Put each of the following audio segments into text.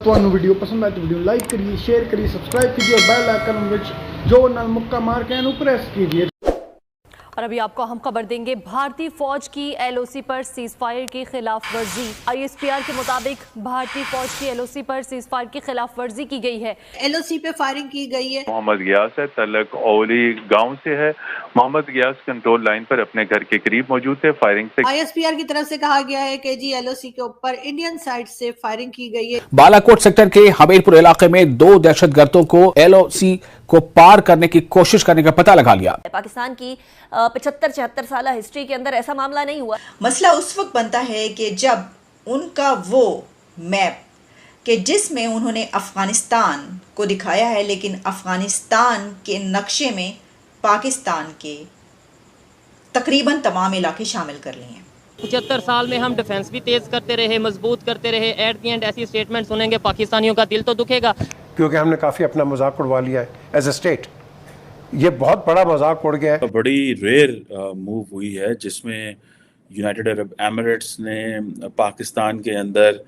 ਤੁਹਾਨੂੰ ਵੀਡੀਓ ਪਸੰਦ ਆਏ तो वीडियो लाइक करिए, शेयर करिए, सब्सक्राइब कीजिए और बेल आइकन में जो नाल मुक्का मार के प्रेस कीजिए। और अभी आपको हम खबर देंगे, भारतीय फौज की एलओसी पर सीजफायर की खिलाफ वर्जी। आईएसपीआर के मुताबिक भारतीय फौज की एलओसी पर सीजफायर की खिलाफ वर्जी की गई है। एलओसी पे फायरिंग की गई है। मोहम्मद गियास है, तलक ओली गांव से है। मोहम्मद गियास कंट्रोल लाइन पर अपने घर के करीब मौजूद थे। फायरिंग से आईएसपीआर की तरफ से कहा गया है कि जी एलओसी के ऊपर इंडियन साइड से फायरिंग की गई है। बालाकोट सेक्टर के हमीरपुर इलाके में 2 दहशतगर्दों को एलओसी को पार करने की कोशिश करने का पता लगा लिया। पाकिस्तान की 75-76 साल हिस्ट्री के अंदर ऐसा मामला नहीं हुआ। मसला उस वक्त बनता है कि जब उनका वो मैप कि जिसमें उन्होंने अफगानिस्तान को दिखाया है, लेकिन अफगानिस्तान के नक्शे में पाकिस्तान के तकरीबन तमाम इलाके शामिल कर लिए हैं। 75 साल में हम डिफेंस भी तेज करते रहे, मजबूत करते रहे, एट दी एंड ऐसी स्टेटमेंट सुनेंगे पाकिस्तानियों का दिल तो दुखेगा, क्योंकि हमने काफ़ी अपना मजाक उड़वा लिया है एज ए स्टेट। ये बहुत बड़ा मजाक उड़ गया है। बड़ी रेयर मूव हुई है जिसमें यूनाइटेड अरब एमिरेट्स ने पाकिस्तान के अंदर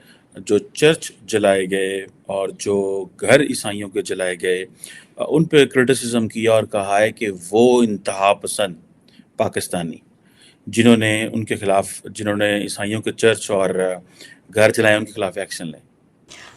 जो चर्च जलाए गए और जो घर ईसाइयों के जलाए गए उन पे क्रिटिसिज्म किया और कहा है कि वो इंतहा पसंद पाकिस्तानी जिन्होंने उनके खिलाफ, जिन्होंने ईसाइयों के चर्च और घर जलाए, उनके खिलाफ एक्शन लें।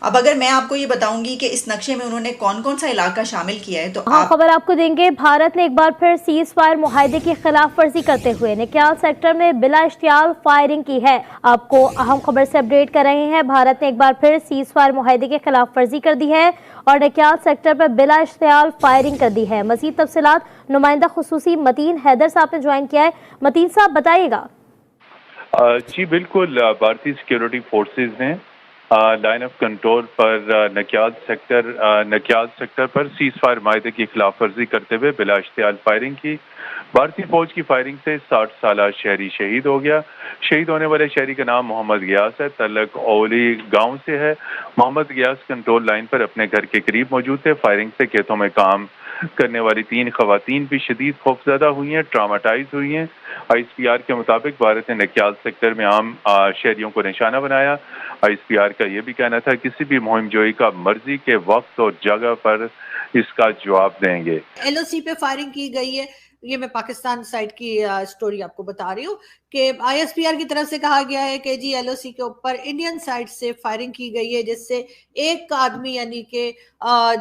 अब अगर मैं आपको ये बताऊंगी कि इस नक्शे में उन्होंने कौन कौन सा इलाका शामिल किया है तो खबर आपको देंगे। भारत ने एक बार फिर सीज फायर मुआहदे की खिलाफ वर्जी करते हुए नक्याल सेक्टर में बिला इश्तियाल फायरिंग की है। आपको अहम खबर से अपडेट कर रहे हैं। भारत ने एक बार फिर सीज फायर मुआहदे की खिलाफ वर्जी कर दी है और नक्याल सेक्टर पर बिला इश्तियाल फायरिंग कर दी है। मजीद तफसीलात नुमाइंदा खुसूसी मतीन हैदर साहब ने ज्वाइन किया है। मतीन साहब बताइएगा। जी बिल्कुल, भारतीय सिक्योरिटी फोर्सेज ने लाइन ऑफ कंट्रोल पर नक्याल सेक्टर पर सीज फायर माहदे की खिलाफ वर्जी करते हुए बिला इश्तियाल फायरिंग की। भारतीय फौज की फायरिंग से 60 साल शहरी शहीद हो गया। शहीद होने वाले शहरी का नाम मोहम्मद गियास है, तलक ओली गांव से है। मोहम्मद गियास कंट्रोल लाइन पर अपने घर के करीब मौजूद थे। फायरिंग से खेतों में काम करने वाली 3 खवातीन भी शदीद खौफजदा हुई हैं, ट्रामाटाइज हुई हैं। आईएसपीआर के मुताबिक भारत ने नक्याल सेक्टर में आम शहरियों को निशाना बनाया। आईएसपीआर का यह भी कहना था किसी भी मुहिम जोई का मर्जी के वक्त और जगह पर इसका जवाब देंगे। एलओसी पे फायरिंग की गई है। ये मैं पाकिस्तान साइड की स्टोरी आपको बता रही हूँ कि आईएसपीआर की तरफ से कहा गया है कि जी एलओसी के ऊपर इंडियन साइड से फायरिंग की गई है, जिससे एक आदमी यानी कि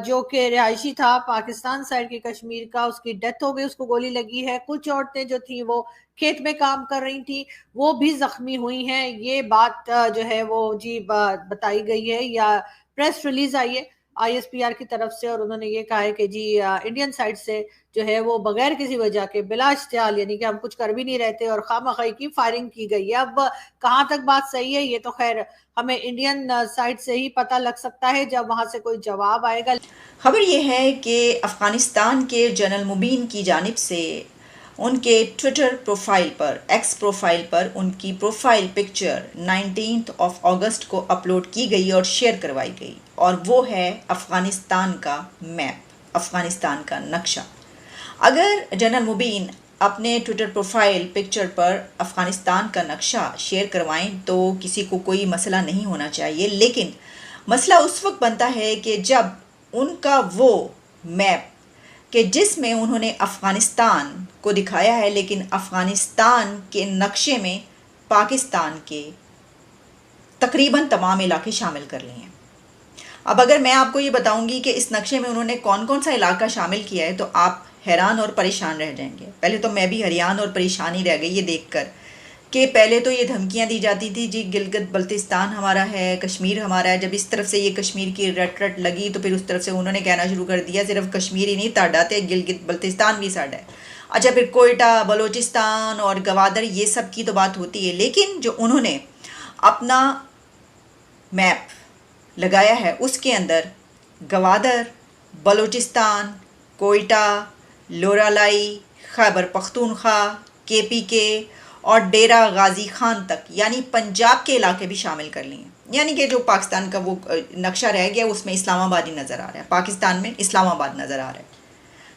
जो कि रिहायशी था पाकिस्तान साइड के कश्मीर का, उसकी डेथ हो गई, उसको गोली लगी है। कुछ औरतें जो थी वो खेत में काम कर रही थी, वो भी जख्मी हुई हैं। ये बात जो है वो जी बताई गई है या प्रेस रिलीज आई है आईएसपीआर की तरफ से, और उन्होंने ये कहा है कि जी इंडियन साइड से जो है वो बगैर किसी वजह के बिला इश्तियाल यानी कि हम कुछ कर भी नहीं रहते और खामखाई की फायरिंग की गई है। अब कहाँ तक बात सही है ये तो खैर हमें इंडियन साइड से ही पता लग सकता है जब वहां से कोई जवाब आएगा। खबर ये है कि अफगानिस्तान के जनरल मुबीन की जानिब से उनके ट्विटर प्रोफाइल पर, एक्स प्रोफाइल पर उनकी प्रोफाइल पिक्चर 19 अगस्त को अपलोड की गई और शेयर करवाई गई, और वो है अफ़गानिस्तान का मैप, अफ़गानिस्तान का नक्शा। अगर जनरल मुबीन अपने ट्विटर प्रोफाइल पिक्चर पर अफ़गानिस्तान का नक्शा शेयर करवाएं तो किसी को कोई मसला नहीं होना चाहिए, लेकिन मसला उस वक्त बनता है कि जब उनका वो मैप कि जिसमें उन्होंने अफ़गानिस्तान को दिखाया है, लेकिन अफ़गानिस्तान के नक्शे में पाकिस्तान के तकरीबन तमाम इलाके शामिल कर लिए हैं। अब अगर मैं आपको ये बताऊंगी कि इस नक्शे में उन्होंने कौन कौन सा इलाका शामिल किया है तो आप हैरान और परेशान रह जाएंगे। पहले तो मैं भी हैरान और परेशान ही रह गई ये देखकर कि पहले तो ये धमकियां दी जाती थी जी गिलगित बल्तिस्तान हमारा है, कश्मीर हमारा है। जब इस तरफ से ये कश्मीर की रट लगी तो फिर उस तरफ से उन्होंने कहना शुरू कर दिया सिर्फ कश्मीर ही नहीं ताड़ा थे, गिलगित बल्तिस्तान भी साड़ा है। अच्छा, फिर कोयटा, बलोचिस्तान और गवादर ये सब की तो बात होती है, लेकिन जो उन्होंने अपना मैप लगाया है उसके अंदर गवादर, बलोचिस्तान, कोयटा, लोरालाई, खैबर पख्तूनख्वा, KPK और डेरा गाजी खान तक यानी पंजाब के इलाके भी शामिल कर लिए हैं। यानी कि जो पाकिस्तान का वो नक्शा रह गया उसमें इस्लामाबाद ही नज़र आ रहा है, पाकिस्तान में इस्लामाबाद नज़र आ रहा है।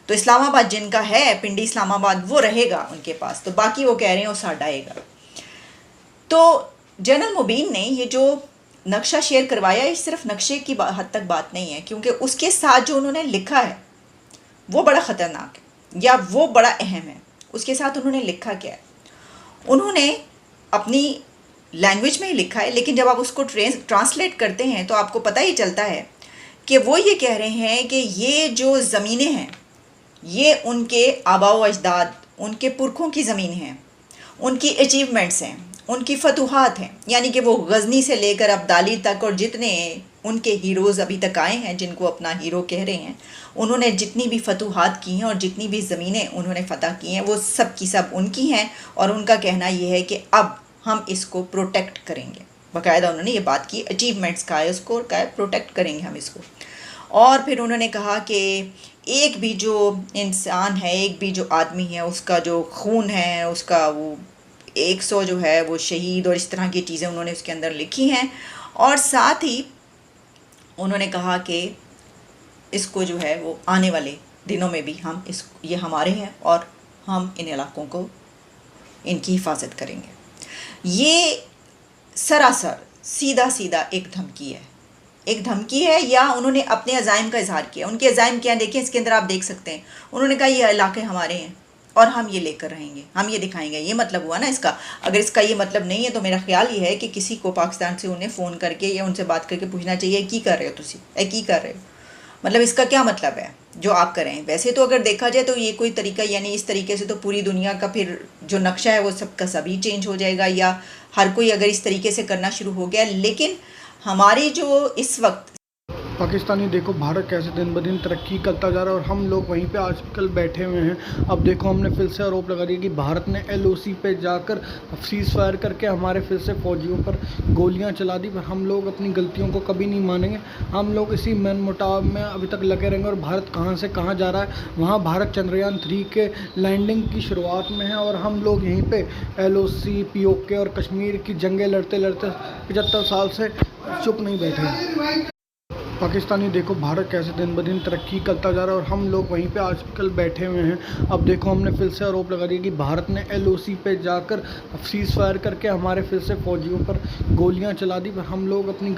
तो इस्लामाबाद जिनका है, पिंडी इस्लामाबाद, वो रहेगा उनके पास, तो बाकी वो कह रहे हैं वो साडाएगा। तो जनरल मुबीन ने ये जो नक्शा शेयर करवाया, ये सिर्फ नक्शे की हद तक बात नहीं है, क्योंकि उसके साथ जो उन्होंने लिखा है वो बड़ा ख़तरनाक है या वो बड़ा अहम है। उसके साथ उन्होंने लिखा क्या है? उन्होंने अपनी लैंग्वेज में ही लिखा है, लेकिन जब आप उसको ट्रांसलेट करते हैं तो आपको पता ही चलता है कि वो ये कह रहे हैं कि ये जो ज़मीनें हैं ये उनके आबाओ अजदाद, उनके पुरखों की ज़मीन हैं, उनकी अचीवमेंट्स हैं, उनकी फतूहात हैं। यानी कि वो गज़नी से लेकर अब्दाली तक और जितने उनके हीरोज़ अभी तक आए हैं, जिनको अपना हीरो कह रहे हैं, उन्होंने जितनी भी फतूहात की हैं और जितनी भी ज़मीनें उन्होंने फ़तह की हैं वो सब की सब उनकी हैं। और उनका कहना ये है कि अब हम इसको प्रोटेक्ट करेंगे। बाकायदा उन्होंने ये बात की, अचीवमेंट्स का है, उसको का है, प्रोटेक्ट करेंगे हम इसको। और फिर उन्होंने कहा कि एक भी जो इंसान है, एक भी जो आदमी है, उसका जो खून है, उसका वो 100 जो है वो शहीद और इस तरह की चीज़ें उन्होंने उसके अंदर लिखी हैं। और साथ ही उन्होंने कहा कि इसको जो है वो आने वाले दिनों में भी हम ये हमारे हैं और हम इन इलाकों को, इनकी हिफाजत करेंगे। ये सरासर सीधा सीधा एक धमकी है या उन्होंने अपने अज़ाइम का इजहार किया। उनके अज़ाइम क्या हैं देखें, इसके अंदर आप देख सकते हैं। उन्होंने कहा ये इलाके हमारे हैं और हम ये लेकर रहेंगे, हम ये दिखाएंगे। ये मतलब हुआ ना इसका। अगर इसका ये मतलब नहीं है तो मेरा ख्याल ये है कि किसी को पाकिस्तान से उन्हें फ़ोन करके या उनसे बात करके पूछना चाहिए की कर रहे हो तुसी, की कर रहे हो, मतलब इसका क्या मतलब है जो आप करें। वैसे तो अगर देखा जाए तो ये कोई तरीका, यानी इस तरीके से तो पूरी दुनिया का फिर जो नक्शा है वो सबका सभी चेंज हो जाएगा, या हर कोई अगर इस तरीके से करना शुरू हो गया। लेकिन हमारी जो इस वक्त पाकिस्तानी देखो भारत कैसे दिन ब दिन तरक्की करता जा रहा है और हम लोग वहीं पे आजकल बैठे हुए हैं। अब देखो हमने फिर से आरोप लगा दिया कि भारत ने LOC पे जाकर सीज़ फायर करके हमारे फिर से फौजियों पर गोलियां चला दी। पर हम लोग अपनी गलतियों को कभी नहीं मानेंगे। हम लोग इसी मनमुटाव में अभी तक लगे रहेंगे। और भारत कहाँ से कहाँ जा रहा है, वहाँ भारत चंद्रयान 3 के लैंडिंग की शुरुआत में है और हम लोग यहीं पर LOC, POK और कश्मीर की जंगें लड़ते लड़ते 75 साल से चुप नहीं बैठे। पाकिस्तानी देखो भारत कैसे दिन ब दिन तरक्की करता जा रहा है और हम लोग वहीं पे आजकल बैठे हुए हैं। अब देखो हमने फिर से आरोप लगा दिया कि भारत ने LOC पे जाकर सीज़ फायर करके हमारे फिर से फौजियों पर गोलियां चला दी। पर हम लोग अपनी